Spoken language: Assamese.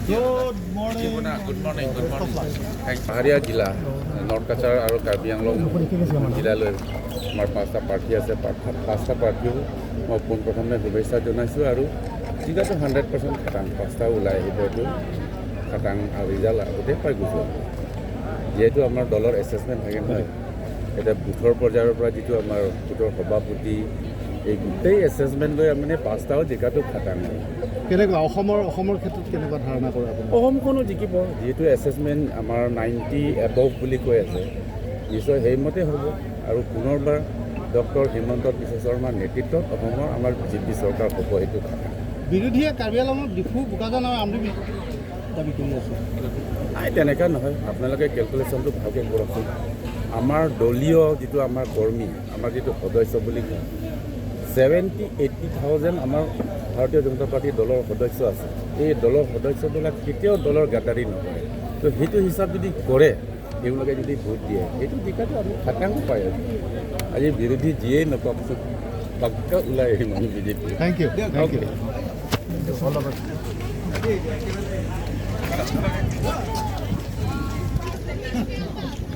Good morning. Good morning. Howraghat জিলা নৰ্থ কাছাৰ আৰু কাৰ্বি আংলং জিলালৈ আমাৰ 5টা প্ৰাৰ্থী আছে 5টা প্ৰাৰ্থীও মই পোনপ্ৰথমে শুভেচ্ছা জনাইছোঁ আৰু জিলাটো 100% খাটাং 5টা ওলাই আহিব এইটো খাটাং আৰু ৰিজাল্ট আগতে পাই গৈছোঁ যিহেতু আমাৰ দলৰ এছেছমেণ্ট থাকে নহয় এতিয়া বুথৰ পৰ্যায়ৰ পৰা যিটো আমাৰ বুথৰ সভাপতি এই গোটেই এছেছমেণ্ট লৈ মানে 5টাও জিকাটো খাটাং কেনেকুৱা অসমৰ ক্ষেত্ৰত কেনেকুৱা ধাৰণা কৰে আপুনি অসমখনো জিকিব যিহেতু এছেছমেণ্ট আমাৰ 90 এবভ বুলি কৈ আছে নিশ্চয় সেইমতে হ'ব আৰু পুনৰবাৰ ডক্টৰ হিমন্ত বিশ্ব শৰ্মাৰ নেতৃত্বত অসমৰ আমাৰ BJP চৰকাৰ হ'ব সেইটো কথা বিৰোধীয়ে কাৰ্বি আংলঙত ডিফু বোকাজান আৰু আমলি দাবী কৰি আছে নাই তেনেকুৱা নহয় আপোনালোকে কেলকুলেশ্যনটো ভালকৈ কৰকচোন আমাৰ দলীয় যিটো আমাৰ কৰ্মী আমাৰ যিটো সদস্য বুলি কয় 70-80,000 আমাৰ ভাৰতীয় জনতা পাৰ্টীৰ দলৰ সদস্য আছে এই দলৰ সদস্যবিলাক কেতিয়াও দলৰ গাদ্দাৰী নকৰে তো সেইটো হিচাপ যদি কৰে তেওঁলোকে যদি ভোট দিয়ে সেইটো জিকাটো আমি খাটাং পাই আছোঁ আজি বিৰোধী যিয়েই নকওকচোন পাক্কা ওলাই আহিম আমি BJP থেংক ইউ